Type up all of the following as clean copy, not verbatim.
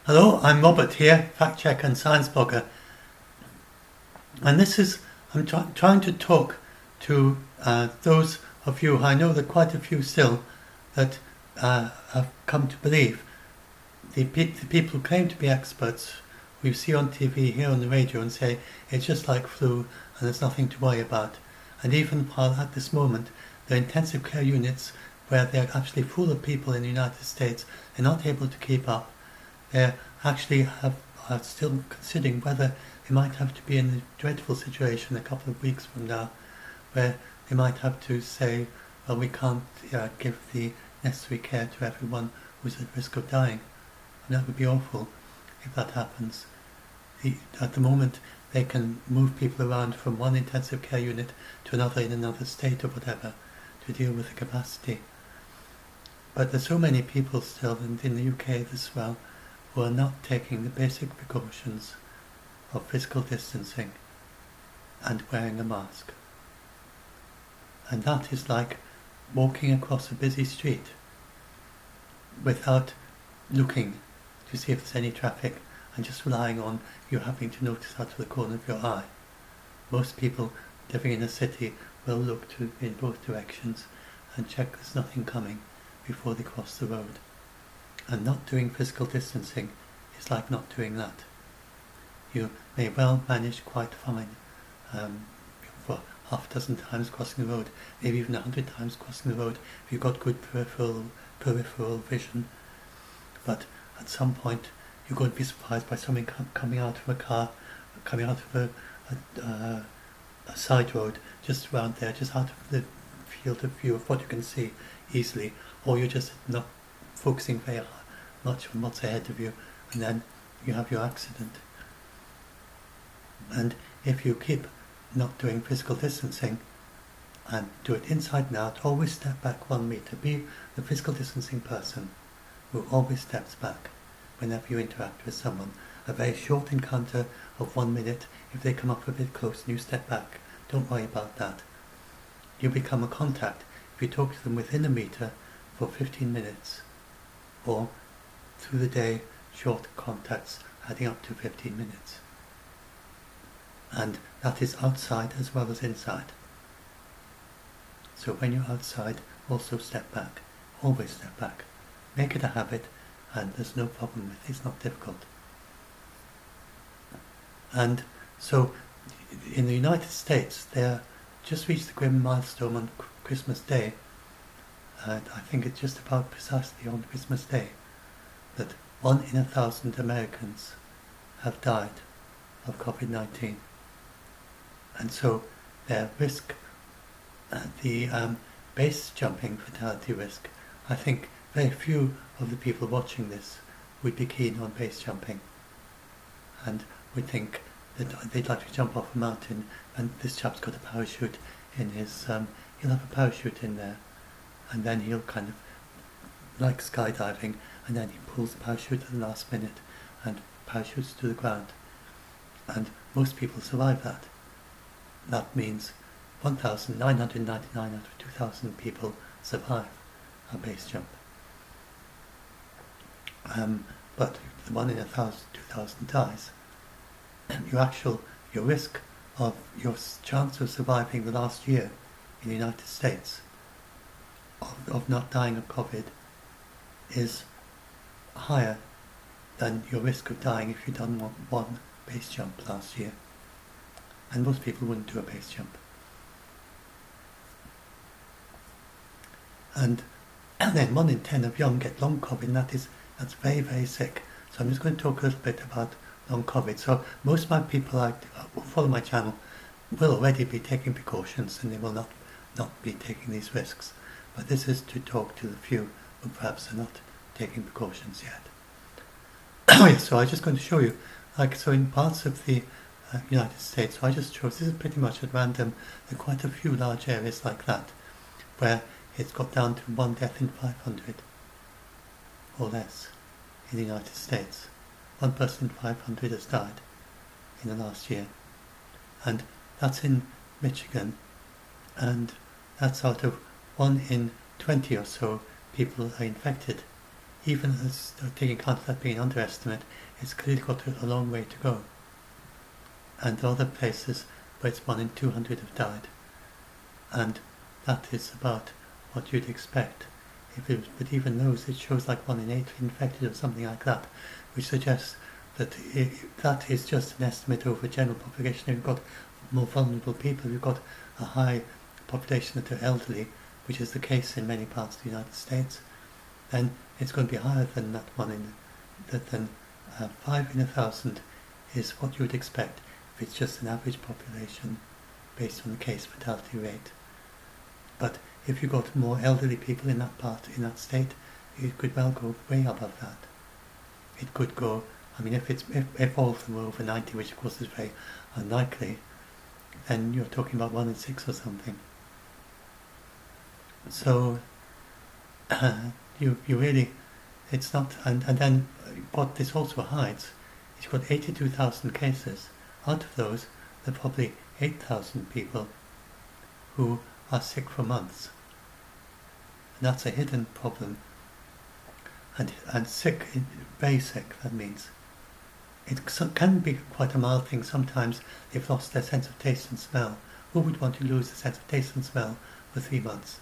Hello, I'm Robert here, fact checker and science blogger, and I'm trying to talk to those of you. I know that quite a few still that have come to believe the people who claim to be experts, who you see on TV, hear on the radio, and say it's just like flu and there's nothing to worry about. And even while at this moment, the intensive care units where they're actually full of people in the United States, they're not able to keep up. They actually are still considering whether they might have to be in a dreadful situation a couple of weeks from now, where they might have to say, well, we can't give the necessary care to everyone who's at risk of dying. And that would be awful if that happens. At the moment, they can move people around from one intensive care unit to another in another state or whatever to deal with the capacity. But there's so many people still, and in the UK as well, who are not taking the basic precautions of physical distancing and wearing a mask. And that is like walking across a busy street without looking to see if there's any traffic and just relying on you having to notice out of the corner of your eye. Most people living in a city will look in both directions and check there's nothing coming before they cross the road. And not doing physical distancing is like not doing that. You may well manage quite fine for half a dozen times crossing the road, maybe even 100 times crossing the road if you've got good peripheral vision. But at some point you're going to be surprised by something coming out of a car, coming out of a side road, just around there, just out of the field of view of what you can see easily, or you're just not focusing very much on what's ahead of you, and then you have your accident. And if you keep not doing physical distancing and do it inside and out, always step back 1 meter. Be the physical distancing person who always steps back whenever you interact with someone. A very short encounter of 1 minute, if they come up a bit close and you step back, don't worry about that. You become a contact if you talk to them within a meter for 15 minutes, or through the day, short contacts adding up to 15 minutes. And that is outside as well as inside. So when you're outside, also step back. Always step back. Make it a habit, and there's no problem with it. It's not difficult. And so in the United States, they just reached the grim milestone on Christmas Day. I think it's just about precisely on Christmas Day that 1 in 1,000 Americans have died of COVID-19. And so their risk, the base jumping fatality risk, I think very few of the people watching this would be keen on base jumping and would think that they'd like to jump off a mountain, and this chap's got a parachute in his, he'll have a parachute in there, and then he'll kind of, like skydiving, and then he pulls the parachute at the last minute and parachutes to the ground. And most people survive that. That means 1,999 out of 2,000 people survive a base jump. But the 1 in 1,000, 2,000 dies. Your risk of your chance of surviving the last year in the United States of not dying of COVID is higher than your risk of dying if you'd done one base jump last year. And most people wouldn't do a base jump. And then 1 in 10 of young get long COVID, and that's very, very sick. So I'm just going to talk a little bit about long COVID. So most of my people who follow my channel will already be taking precautions, and they will not be taking these risks. But this is to talk to the few who perhaps are not taking precautions yet. So I'm just going to show you, so in parts of the United States, so I just chose, this is pretty much at random, there are quite a few large areas like that, where it's got down to 1 death in 500 or less in the United States. 1 person in 500 has died in the last year. And that's in Michigan, and that's out of 1 in 20 or so people are infected even as taking account of that being an underestimate, it's clearly got a long way to go. And there are other places where it's 1 in 200 have died. And that is about what you'd expect. But even those, it shows like 1 in 8 infected or something like that, which suggests that that is just an estimate over general population. If you've got more vulnerable people, if you've got a high population that are elderly, which is the case in many parts of the United States, then it's going to be higher than that 5 in 1,000 is what you would expect if it's just an average population based on the case fatality rate. But if you've got more elderly people in that state, it could well go way above that. It could go, I mean, if all of them were over 90, which of course is very unlikely, then you're talking about 1 in 6 or something. So you really, it's not, and then what this also hides is you've got 82,000 cases. Out of those, there are probably 8,000 people who are sick for months. And that's a hidden problem. And sick, very sick, that means. It can be quite a mild thing. Sometimes they've lost their sense of taste and smell. Who would want to lose the sense of taste and smell for 3 months?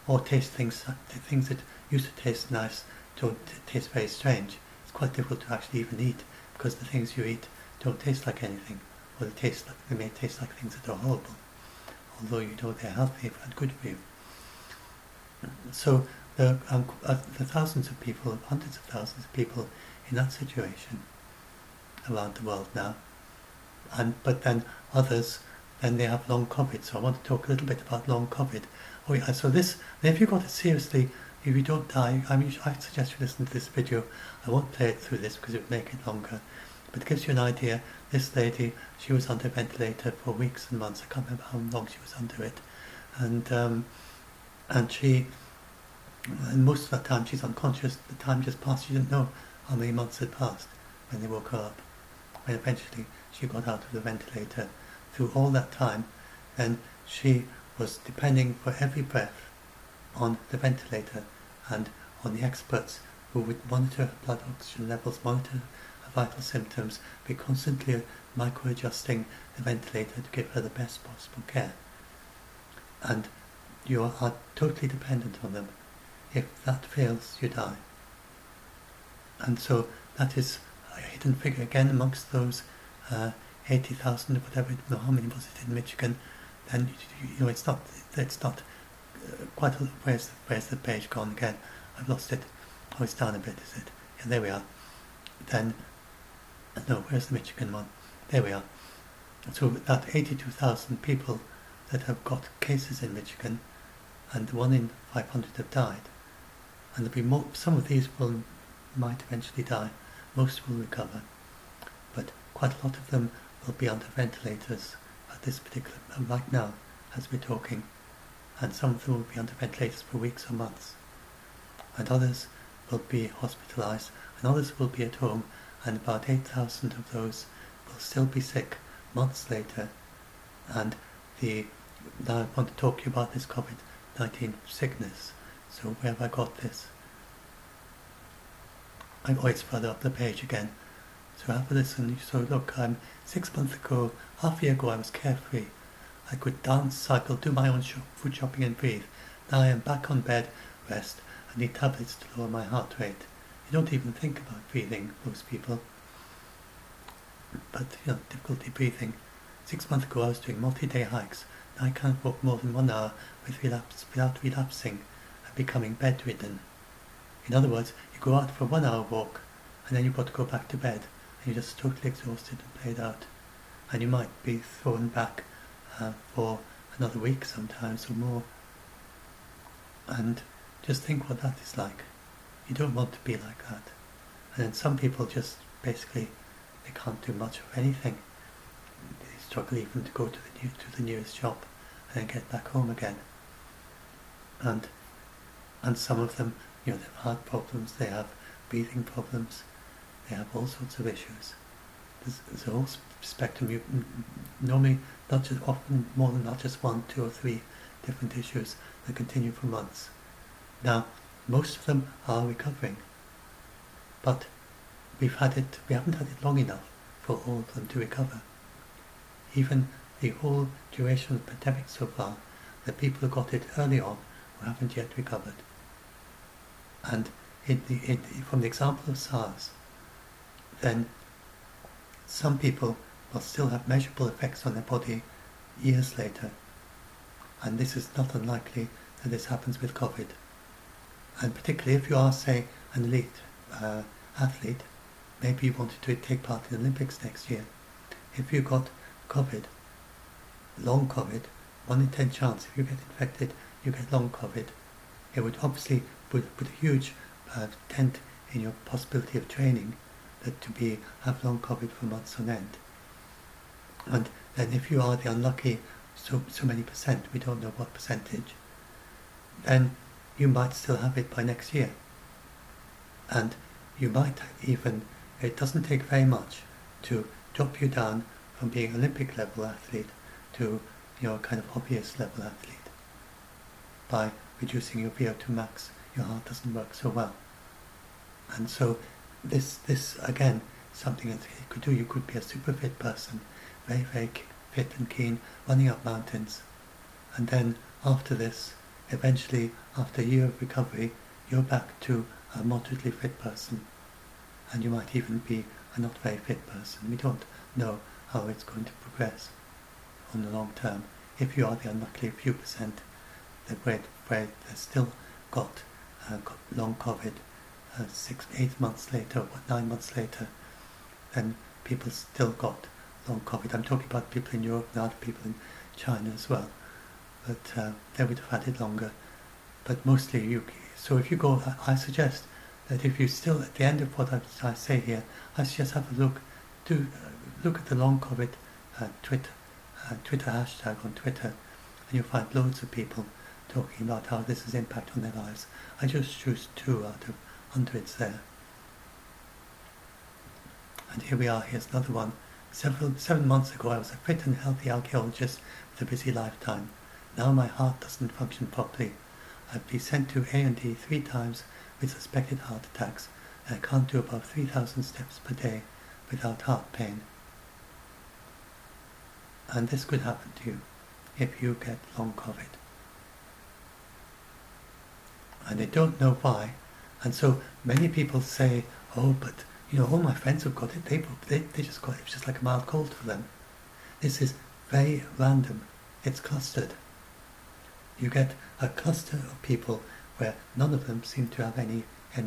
Or taste things that used to taste nice don't taste very strange. It's quite difficult to actually even eat because the things you eat don't taste like anything, or they may taste like things that are horrible, although you know they're healthy and good for you. So there are thousands of people, hundreds of thousands of people in that situation around the world now, but then others, then they have long COVID. So I want to talk a little bit about long COVID. Oh yeah, so if you got it seriously, if you don't die, I mean, I suggest you listen to this video. I won't play it through this because it would make it longer, but it gives you an idea. This lady, she was under a ventilator for weeks and months. I can't remember how long she was under it, and most of that time she's unconscious. The time just passed. She didn't know how many months had passed when they woke her up. When eventually she got out of the ventilator, through all that time, then she was depending for every breath on the ventilator and on the experts who would monitor her blood oxygen levels, monitor her vital symptoms, be constantly micro-adjusting the ventilator to give her the best possible care. And you are totally dependent on them. If that fails, you die. And so that is a hidden figure again amongst those 80,000 or whatever, how many was it in Michigan? Then you know it's not quite a, where's the page gone again? I've lost it. Oh, it's down a bit, is it? Yeah, there we are. Then no, where's the Michigan one? There we are. So that 82,000 people that have got cases in Michigan, and 1 in 500 have died, and there'll be more. Some of these might eventually die. Most will recover, but quite a lot of them will be under ventilators at this particular right now as we're talking, and some of them will be under ventilators for weeks or months, and others will be hospitalized, and others will be at home, and about 8,000 of those will still be sick months later. And now I want to talk to you about this COVID-19 sickness. So where have I got this? It's further up the page again. So have a listen. So look, 6 months ago, half a year ago, I was carefree. I could dance, cycle, do my own food shopping and breathe. Now I am back on bed, rest, and need tablets to lower my heart rate. You don't even think about breathing, most people. But, difficulty breathing. 6 months ago I was doing multi-day hikes. Now I can't walk more than 1 hour without relapsing and becoming bedridden. In other words, you go out for a 1 hour walk, and then you've got to go back to bed, and you're just totally exhausted and played out. And you might be thrown back for another week sometimes or more. And just think what that is like. You don't want to be like that. And then some people just basically, they can't do much of anything. They struggle even to go to the nearest shop and then get back home again. And some of them, they have heart problems, they have breathing problems, they have all sorts of issues. There's a whole spectrum. Normally, often more than not just 1, 2 or 3 different issues that continue for months. Now, Most of them are recovering, but we haven't had it long enough for all of them to recover. Even the whole duration of the pandemic so far, the people who got it early on who haven't yet recovered. And from the example of SARS, then some people will still have measurable effects on their body years later. And this is not unlikely that this happens with COVID. And particularly if you are, say, an elite athlete, maybe you wanted to take part in the Olympics next year. If you got COVID, long COVID, 1 in 10 chance, if you get infected, you get long COVID. It would obviously put a huge dent in your possibility of training to have long COVID for months on end. And then if you are the unlucky so many percent, we don't know what percentage, then you might still have it by next year. And you might even, it doesn't take very much to drop you down from being Olympic level athlete to kind of hobbyist level athlete. By reducing your VO2 max, your heart doesn't work so well. And so this again, something that you could do. You could be a super fit person, very, very fit and keen, running up mountains. And then after this, eventually, after a year of recovery, you're back to a moderately fit person. And you might even be a not very fit person. We don't know how it's going to progress on the long term. If you are the unlucky few percent where they still got long COVID 8 months later, 9 months later, then people still got long COVID. I'm talking about people in Europe and other people in China as well. But they would have had it longer. But mostly so if you go, I suggest that if you still, at the end of what I say here, I suggest have a look, look at the long COVID Twitter hashtag on Twitter, and you'll find loads of people talking about how this has impact on their lives. I just choose 2 out of hundreds there. And here we are, here's another one. 7 months ago I was a fit and healthy archaeologist with a busy lifetime. Now my heart doesn't function properly. I've been sent to A&E 3 times with suspected heart attacks, and I can't do above 3,000 steps per day without heart pain. And this could happen to you if you get long COVID. And they don't know why. And so many people say, oh, but all my friends have got it, they just got it, it's just like a mild cold for them. This is very random. It's clustered. You get a cluster of people where none of them seem to have any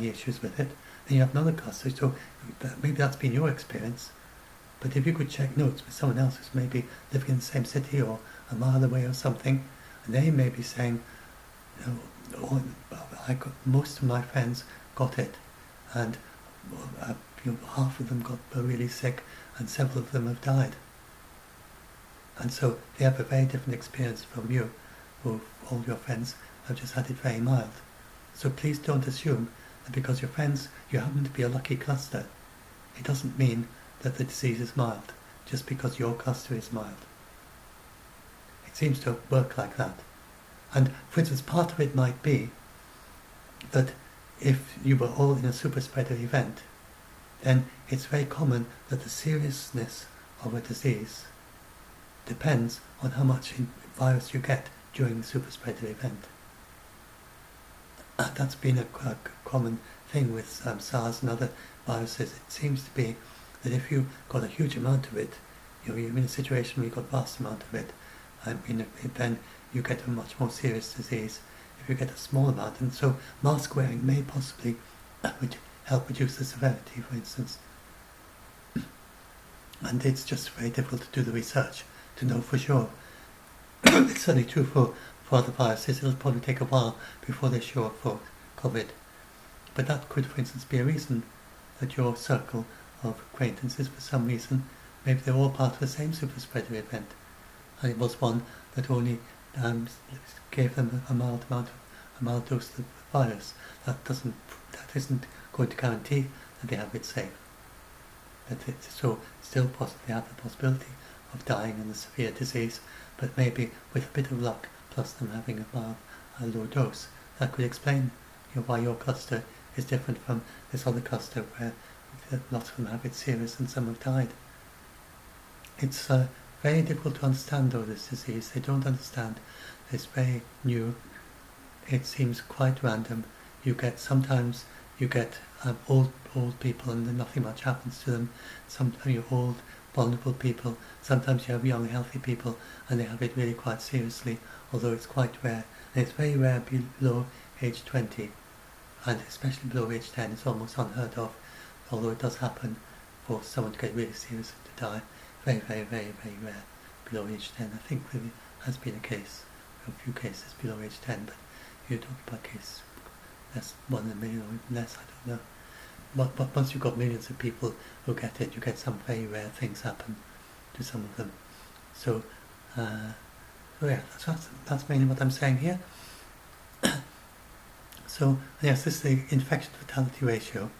issues with it. Then you have another cluster, so maybe that's been your experience. But if you could check notes with someone else who's maybe living in the same city or a mile away or something, and they may be saying, most of my friends got it, and half of them got really sick, and several of them have died. And so they have a very different experience from you, who all your friends have just had it very mild. So please don't assume that because your friends, you happen to be a lucky cluster, it doesn't mean that the disease is mild, just because your cluster is mild. It seems to work like that. And for instance, part of it might be that if you were all in a super spreader event, then it's very common that the seriousness of a disease depends on how much virus you get during the super spreader event. And that's been a common thing with SARS and other viruses. It seems to be that if you got a huge amount of it, you're in a situation where you've got a vast amount of it, then you get a much more serious disease if you get a small amount. And so mask wearing may possibly help reduce the severity, for instance. And it's just very difficult to do the research to know for sure. It's certainly true for other viruses. It'll probably take a while before they're sure for COVID. But that could, for instance, be a reason that your circle of acquaintances, for some reason, maybe they're all part of the same super spreader event, and it was one that only gave them a mild dose of the virus. That isn't going to guarantee that they have it safe. So still possibly have the possibility of dying in a severe disease, but maybe with a bit of luck, plus them having a low dose, that could explain why your cluster is different from this other cluster where lots of them have it serious and some have died. It's very difficult to understand though, this disease. They don't understand. It's very new. It seems quite random. Sometimes you get old people and then nothing much happens to them. Sometimes you old vulnerable people. Sometimes you have young healthy people and they have it really quite seriously, although it's quite rare. And it's very rare below age 20, and especially below age 10. It's almost unheard of, although it does happen for someone to get really serious and to die. Very, very, very, very rare below age 10. I think there has been a case, a few cases below age 10, but you're talking about cases less, 1 in a million or even less, I don't know. But once you've got millions of people who get it, you get some very rare things happen to some of them. So yeah, that's mainly what I'm saying here. So yes, this is the infection fatality ratio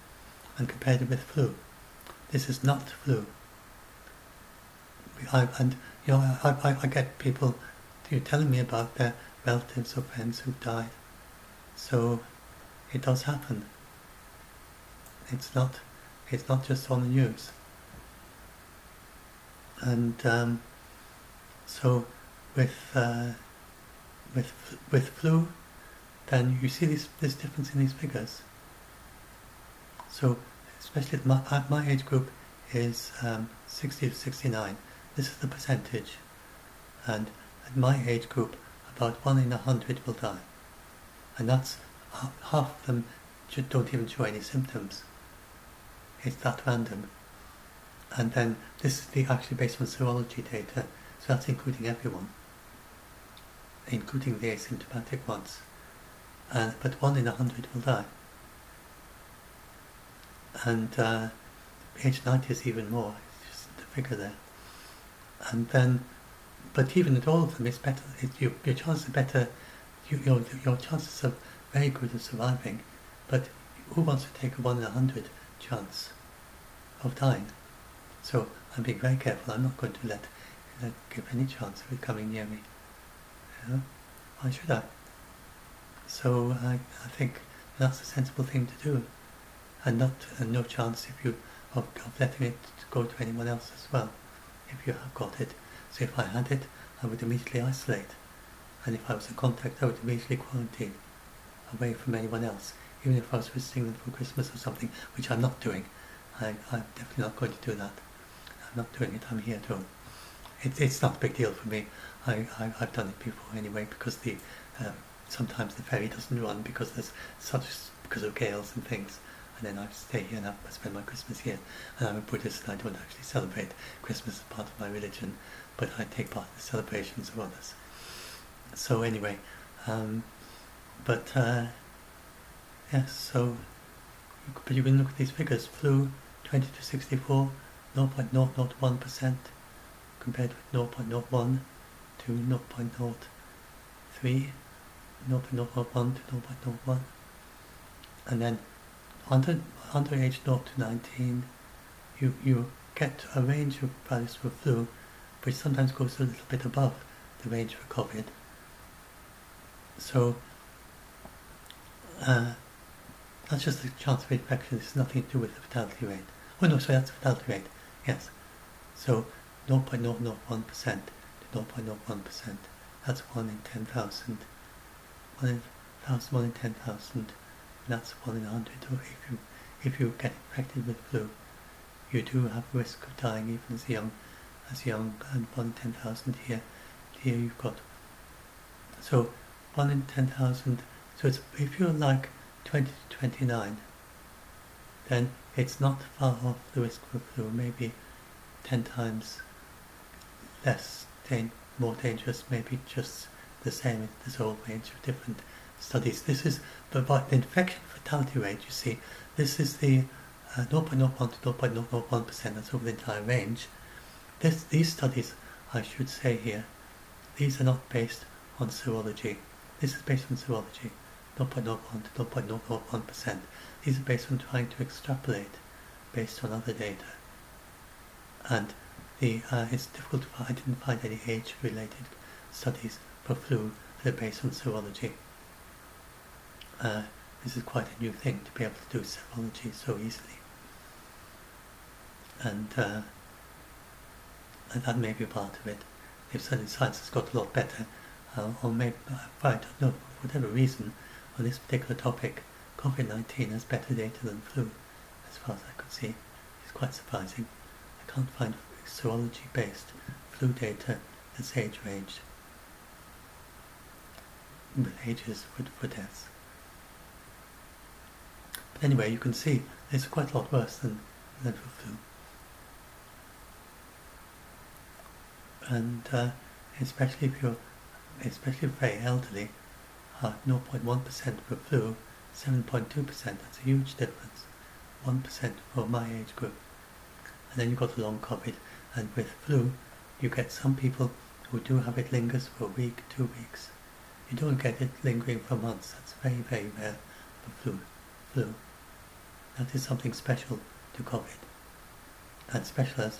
and compared it with flu. This is not flu. I get people telling me about their relatives or friends who've died. So it does happen. It's not just on the news. And so with flu, then you see this difference in these figures. So especially at my age group is 60 to 69. This is the percentage, and at my age group, about 1 in 100 will die, and that's half of them don't even show any symptoms. It's that random. And then this is actually based on serology data, so that's including everyone, including the asymptomatic ones. But 1 in 100 will die. And age 90 is even more. It's just the figure there. And then, but even at all of them, it's better. Your chances are better. Your chances are very good at surviving. But who wants to take a 1 in 100 chance of dying? So I'm being very careful. I'm not going to give any chance of it coming near me. Why should I? So I think that's a sensible thing to do, and no chance of letting it go to anyone else as well, if you have got it. So if I had it, I would immediately isolate, and if I was in contact, I would immediately quarantine away from anyone else, even if I was visiting them for Christmas or something, which I'm not doing. I'm definitely not going to do that. I'm not doing it. I'm here to. It's not a big deal for me. I've done it before anyway, because sometimes the ferry doesn't run because of gales and things, and then I stay here and I spend my Christmas here. And I'm a Buddhist and I don't actually celebrate Christmas as part of my religion, but I take part in the celebrations of others. So anyway, yes, so but you can look at these figures. Flu 20 to 64, 0.001% compared with 0.01 to 0.03, 0.01 to 0.01, and then under age 0 to 19, you get a range of values for flu, which sometimes goes a little bit above the range for COVID. So that's just the chance of infection. It's nothing to do with the fatality rate. Oh no, sorry, that's the fatality rate. Yes. So 0.001% to 0.01%. That's 1 in 10,000. 1 in 1,000, 1 in 10,000. That's 1 in 100. Or if you get infected with flu, you do have a risk of dying even as young, and 1 in 10,000 here you've got. So 1 in 10,000. So if you're like 20 to 29, then it's not far off the risk for flu, maybe 10 times less, more dangerous, maybe just the same. There's a whole range of different studies. This is, but the infection fatality rate, you see, this is the 0.01 to 0.001%, that's over the entire range. These studies, I should say here, these are not based on serology. This is based on serology, 0.01 to 0.001%. These are based on trying to extrapolate based on other data. And it's difficult to find. I didn't find any age-related studies for flu that are based on serology. This is quite a new thing to be able to do serology so easily. And that may be part of it. If suddenly science has got a lot better, or maybe, I don't know, for whatever reason, on this particular topic, COVID-19 has better data than flu, as far as I could see. It's quite surprising. I can't find serology-based flu data that's age-ranged, with ages for deaths. But anyway, you can see it's quite a lot worse than for flu. And especially if very elderly, 0.1% for flu, 7.2%, that's a huge difference. 1% for my age group. And then you've got long COVID, and with flu, you get some people who do have it lingers for a week, 2 weeks. You don't get it lingering for months. That's very, very rare for flu. That is something special to COVID. And special as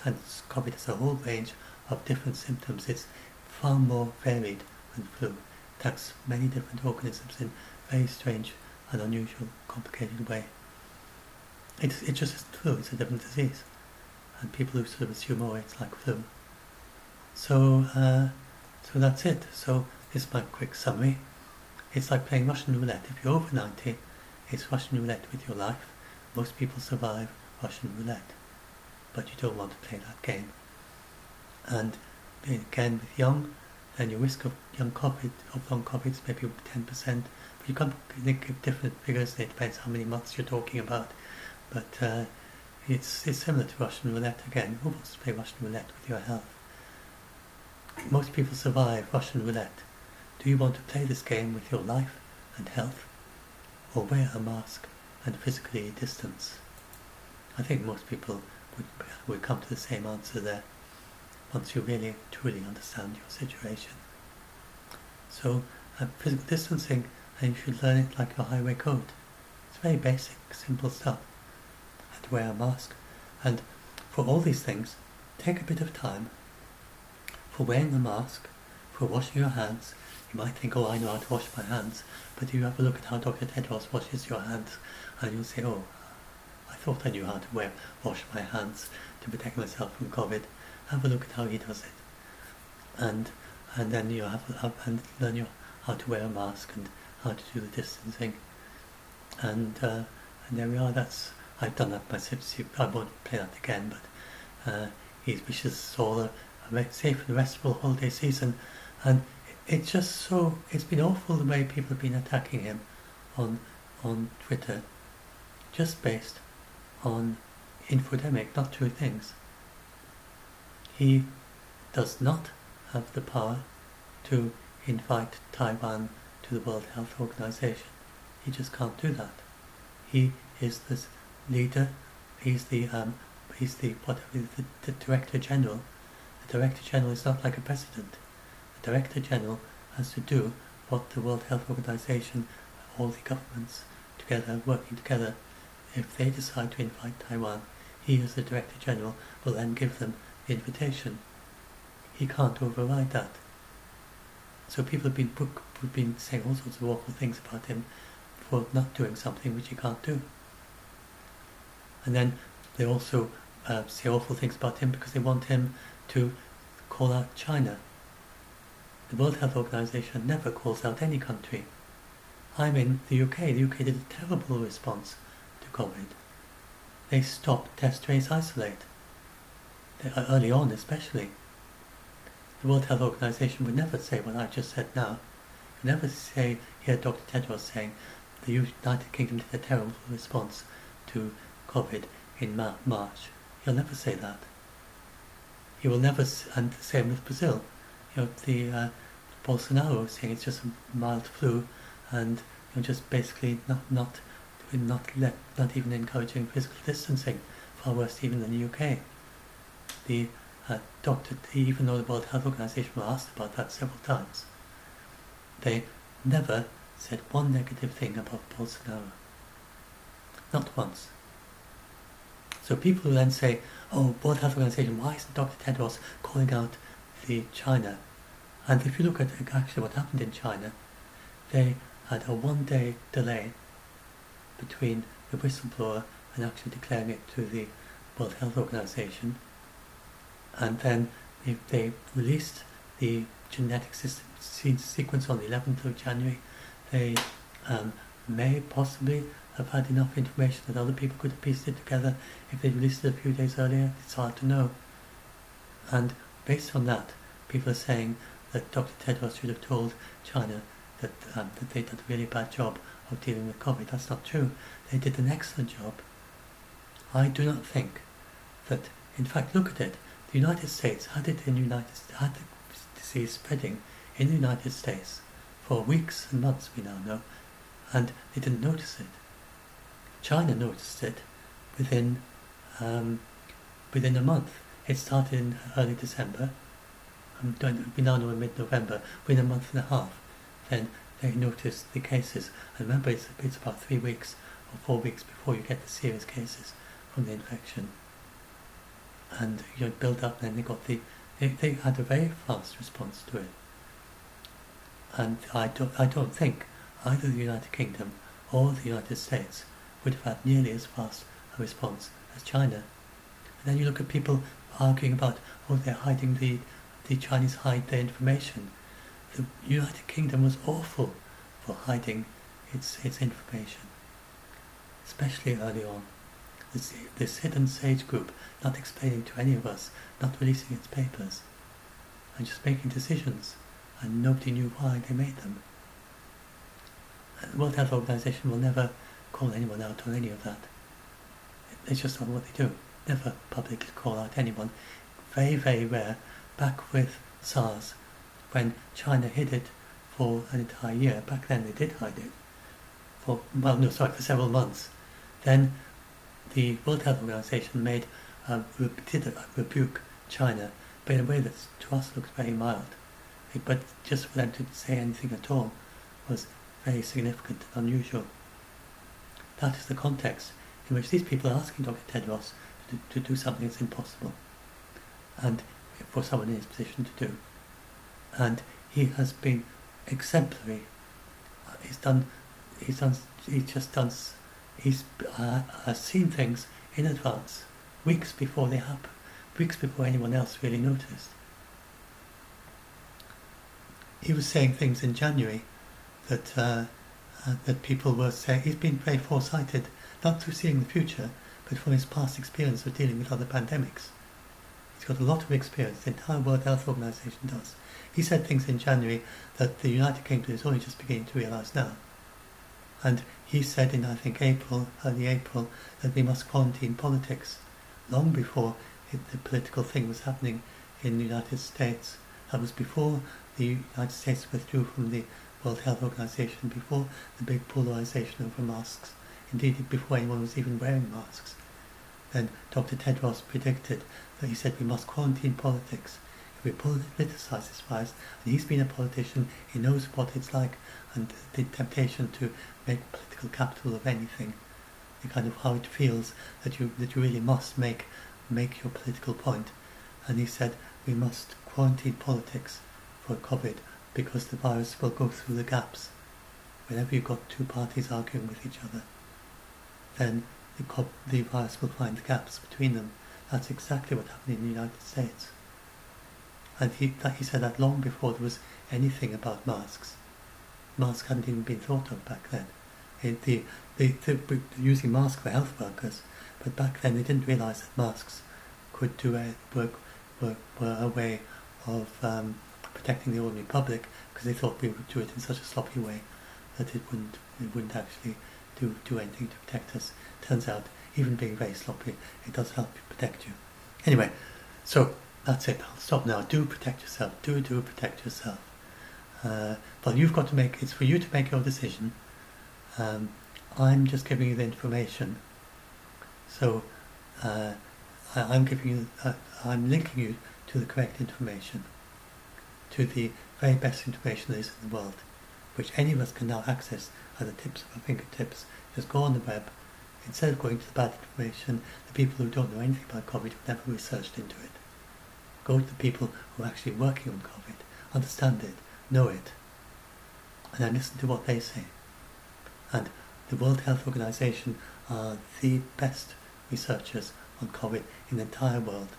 COVID has a whole range of different symptoms. It's far more varied than flu. It attacks many different organisms in very strange and unusual, complicated way. It just isn't flu, it's a different disease. And people who sort of assume, oh, it's like flu. So that's it. So this is my quick summary. It's like playing Russian roulette. If you're over 90, it's Russian roulette with your life. Most people survive Russian roulette, but you don't want to play that game. And again, with young, then your risk of long COVID is maybe 10%. But you can't give different figures. It depends how many months you're talking about. But it's similar to Russian roulette again. Who wants to play Russian roulette with your health? Most people survive Russian roulette. Do you want to play this game with your life and health, or wear a mask and physically distance? I think most people would come to the same answer there, once you really truly understand your situation. So physical distancing, and you should learn it like your highway code. It's very basic, simple stuff. And wear a mask. And for all these things, take a bit of time. For wearing the mask, for washing your hands. You might think, oh, I know how to wash my hands, but you have a look at how Dr. Tedros washes your hands, and you'll say, oh, I thought I knew how to wash my hands to protect myself from COVID. Have a look at how he does it, and then you learn how to wear a mask and how to do the distancing, and there we are. I've done that myself. I won't play that again, but he wishes us all a safe and restful holiday season, and it's been awful the way people have been attacking him on Twitter, just based on infodemic, not true things. He does not have the power to invite Taiwan to the World Health Organization. He just can't do that. He is this leader. He's the Director General. The Director General is not like a president. The Director General has to do what the World Health Organization, all the governments together, working together, if they decide to invite Taiwan, he as the Director General will then give them the invitation. He can't override that. So people have been saying all sorts of awful things about him for not doing something which he can't do. And then they also say awful things about him because they want him to call out China. The World Health Organization never calls out any country. I'm in the UK. The UK did a terrible response to COVID. They stopped test, trace, isolate. Early on especially. The World Health Organization would never say what I just said now. You never hear Dr. Tedros saying the United Kingdom did a terrible response to COVID in March. He'll never say that. He will never, and the same with Brazil. The Bolsonaro saying it's just a mild flu, and just basically not even encouraging physical distancing, far worse even than the UK. The even though the World Health Organization were asked about that several times, they never said one negative thing about Bolsonaro. Not once. So people who then say, oh, World Health Organization, why isn't Dr. Tedros calling out the China? And if you look at actually what happened in China, they had a 1-day delay between the whistleblower and actually declaring it to the World Health Organization. And then they released the genetic sequence on the 11th of January. They may possibly have had enough information that other people could have pieced it together if they released it a few days earlier. It's hard to know. And based on that, people are saying that Dr. Tedros should have told China that they did a really bad job of dealing with COVID. That's not true. They did an excellent job. I do not think that, in fact, look at it. The United States had the disease spreading in the United States for weeks and months, we now know, and they didn't notice it. China noticed it within a month. It started in early December. We now know in mid-November. Within a month and a half, then they noticed the cases. And remember, it's about 3 weeks or 4 weeks before you get the serious cases from the infection. And you build up, and they had a very fast response to it. And I don't think either the United Kingdom or the United States would have had nearly as fast a response as China. And then you look at people arguing about, they're hiding the Chinese hide their information. The United Kingdom was awful for hiding its information, especially early on. This hidden sage group not explaining to any of us, not releasing its papers, and just making decisions, and nobody knew why they made them. And the World Health Organization will never call anyone out on any of that. It's just not what they do. Never publicly call out anyone. Very, very rare. Back with SARS, when China hid it for an entire year. Back then they did hide it for several months. Then the World Health Organization did rebuke China, but in a way that to us looks very mild. But just for them to say anything at all was very significant and unusual. That is the context in which these people are asking Dr. Tedros to do something that's impossible, and for someone in his position to do. And he has been exemplary. He's seen things in advance, weeks before they happen, weeks before anyone else really noticed. He was saying things in January that people were saying. He's been very foresighted, not through seeing the future, but from his past experience of dealing with other pandemics. He's got a lot of experience. The entire World Health Organization does. He said things in January that the United Kingdom is only just beginning to realise now. And he said in, I think, early April, that we must quarantine politics, long before the political thing was happening in the United States. That was before the United States withdrew from the World Health Organization, before the big polarization over masks, indeed before anyone was even wearing masks. Then Dr. Tedros predicted that he said we must quarantine politics. If we politicize this virus, and he's been a politician, he knows what it's like, and the temptation to make political capital of anything, the kind of how it feels that you really must make your political point. And he said we must quarantine politics for COVID, because the virus will go through the gaps. Whenever you've got two parties arguing with each other, then the virus will find the gaps between them. That's exactly what happened in the United States. And he said that long before there was anything about masks. Masks hadn't even been thought of back then. They were using masks for health workers, but back then they didn't realise that masks could were a way of protecting the ordinary public, because they thought we would do it in such a sloppy way that it wouldn't actually do anything to protect us. Turns out, even being very sloppy, it does help protect you. Anyway, so that's it. I'll stop now. Do protect yourself. Do protect yourself. But you've got to it's for you to make your decision. I'm just giving you the information. So I'm linking you to the correct information, to the very best information there is in the world, which any of us can now access at the tips of our fingertips. Just go on the web. Instead of going to the bad information, the people who don't know anything about COVID, who never researched into it. Go to the people who are actually working on COVID, understand it, know it, and then listen to what they say. And The World Health Organization are the best researchers on COVID in the entire world.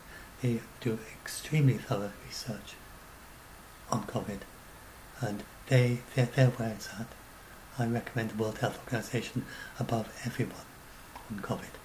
They do extremely thorough research on COVID, and they're where it's at. I recommend the World Health Organization above everyone on COVID.